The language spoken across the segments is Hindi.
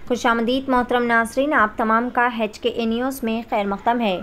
खुशामदीद मोहतरम नाज़रीन, आप तमाम का HKA न्यूज़ में खैर मक़दम है।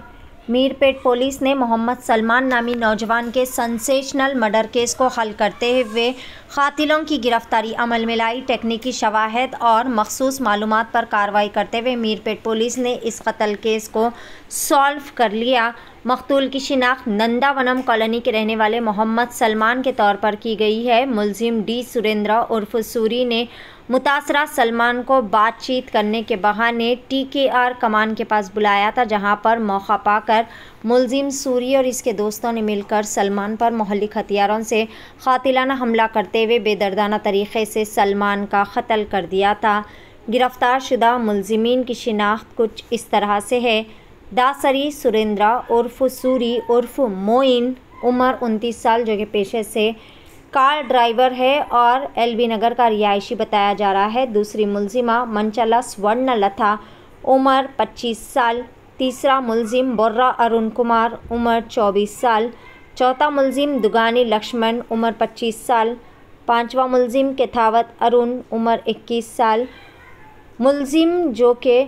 मीरपेट पुलिस ने मोहम्मद सलमान नामी नौजवान के सेंसेशनल मर्डर केस को हल करते हुए क़ातिलों की गिरफ्तारी अमल में लाई। टेक्निकी शवाहिद और मखसूस मालूमात पर कार्रवाई करते हुए मीरपेट पुलिस ने इस कत्ल केस को सॉल्व कर लिया। मक़तूल की शिनाख्त नंदावनम कॉलोनी के रहने वाले मोहम्मद सलमान के तौर पर की गई है। मुलजिम डी सुरेंद्र उर्फ सूरी ने मुतासरा सलमान को बातचीत करने के बहाने TKR कमान के पास बुलाया था, जहां पर मौका पाकर मुलजिम सूरी और इसके दोस्तों ने मिलकर सलमान पर मुहल्लिक हथियारों से क़ातिलाना हमला करते हुए बेदर्दाना तरीक़े से सलमान का कत्ल कर दिया था। गिरफ़्तार शुदा मुलजिमीन की शिनाख्त कुछ इस तरह से है। दासरी सुरेंद्र उर्फ सूरी उर्फ मोइन, उम्र 29 साल, जो कि पेशे से कार ड्राइवर है और LB नगर का रिहायशी बताया जा रहा है। दूसरी मुलजिमा मंचला स्वर्णलता, उम्र 25 साल। तीसरा मुलजिम बोर्रा अरुण कुमार, उम्र 24 साल। चौथा मुलजिम दुगानी लक्ष्मण, उम्र 25 साल। पांचवा मुलजिम केथावत अरुण, उम्र 21 साल। मुलजिम जो कि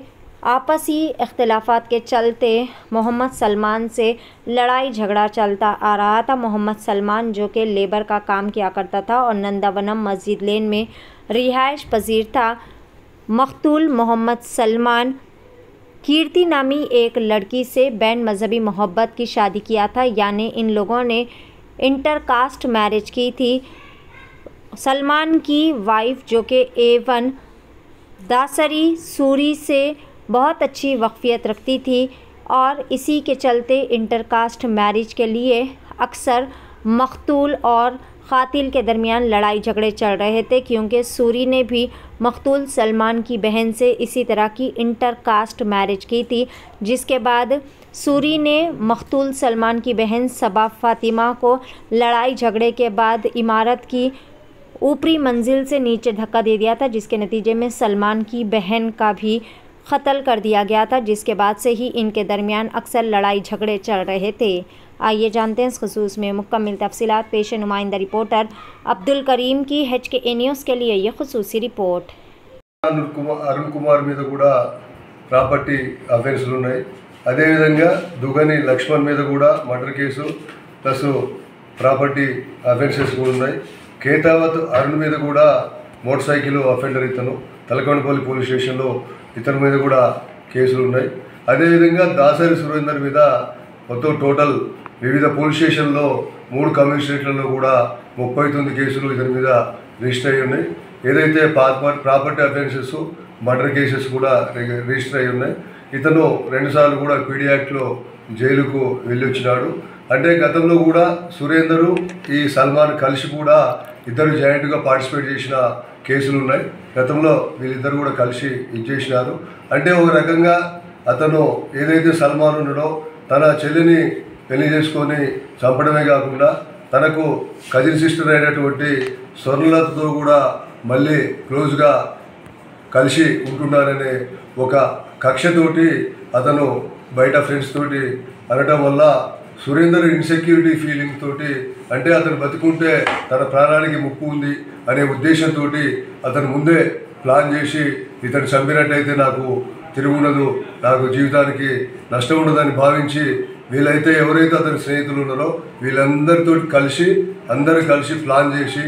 आपसी इख्तिलाफ़ात के चलते मोहम्मद सलमान से लड़ाई झगड़ा चलता आ रहा था। मोहम्मद सलमान जो कि लेबर का काम किया करता था और नंदावनम मस्जिद लेन में रिहाइश पजीर था। मक़तूल मोहम्मद सलमान कीर्ति नामी एक लड़की से बैन मजहबी मोहब्बत की शादी किया था, यानी इन लोगों ने इंटरकास्ट मैरिज की थी। सलमान की वाइफ जो कि A1 दासरी सूरी से बहुत अच्छी वक़फ़ियत रखती थी और इसी के चलते इंटरकास्ट मैरिज के लिए अक्सर मक़तूल और क़ातिल के दरमियान लड़ाई झगड़े चल रहे थे, क्योंकि सूरी ने भी मक़तूल सलमान की बहन से इसी तरह की इंटरकास्ट मैरिज की थी, जिसके बाद सूरी ने मक़तूल सलमान की बहन सबा फ़ातिमा को लड़ाई झगड़े के बाद इमारत की ऊपरी मंजिल से नीचे धक्का दे दिया था, जिसके नतीजे में सलमान की बहन का भी कत्ल कर दिया गया था, जिसके बाद से ही इनके दरमियान अक्सर लड़ाई झगड़े चल रहे थे। आइए जानते हैं इस खसूस में मुकम्मल तफसीलात। पेश नुमाइंदा रिपोर्टर अब्दुल करीम की HKA न्यूज़ के लिए ये खसूसी रिपोर्ट। अरुण कुमार मीद कूड़ा प्रापर्टी अफेयर्स उन्नाई, अदे विधंगा दुगनी लक्ष्मण मीद कूड़ा murder case plus property affairs उन्नाई। केतावत अरुण मीद कूड़ा मोटर सैकिल अफेंडर इतनु तलकोंडपल्ली पोलीस स्टेशन लो इतनी मीद कूड़ा केसुलु उन्नाई। अदे विधंगा दासरी सुरेंदर मीद మొత్తం టోటల్ వివిధ పోలీస్ స్టేషన్లో 3 కమిషనరేట్లలో కూడా 39 కేసులు ఇతని మీద రిజిస్టర్ అయ్యి ఉన్నాయి. ఏదైతే ప్రాపర్టీ అఫెన్సెస్ మర్డర్ కేసెస్ కూడా రిజిస్టర్ అయ్యి ఉన్నాయి. ఇతను 2 సార్లు కూడా PD యాక్ట్లో జైలుకు వెళ్ళి వచ్చినాడు. అంటే గతంలో కూడా సురేందరు ఈ సల్మాన్ కలిసి కూడా ఇద్దరు జాయింట్గా పార్టిసిపేట్ చేసిన కేసులు ఉన్నాయి. గతంలో వీళ్ళిద్దరు కూడా కలిసి ఇచ్చేసినారు. అంటే ఒక రకంగా అతను ఏదైతే సల్మాన్ ఉన్నాడో తన చెల్లిని పెళ్లి చేసుకొని చంపడమే కాకుండా తనకు కజిన్ సిస్టర్ అయినటువంటి స్వర్ణలతతో కూడా మళ్ళీ క్లోజ్గా కలిసి ఉంటున్నారనే ఒక కక్షతోటి అతను బయట ఫ్రెండ్స్ తోటి అనడం వల్ల సురేందర్ ఇన్సెక్యూరిటీ ఫీలింగ్ తోటి, అంటే అతను బతుకుంటే తన ప్రాణానికి ముప్పు ఉంది అనే ఉద్దేశంతో అతను ముందే ప్లాన్ చేసి ఇతను చంపినట్టయితే నాకు తిరుగుండదు, నాకు జీవితానికి నష్టం ఉండదని భావించి వీళ్ళైతే ఎవరైతే అతని స్నేహితులు ఉన్నారో వీళ్ళందరితో కలిసి ప్లాన్ చేసి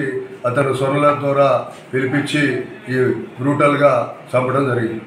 అతను స్వర్ణల ద్వారా పిలిపించి ఈ బ్రూటల్గా చంపడం జరిగింది.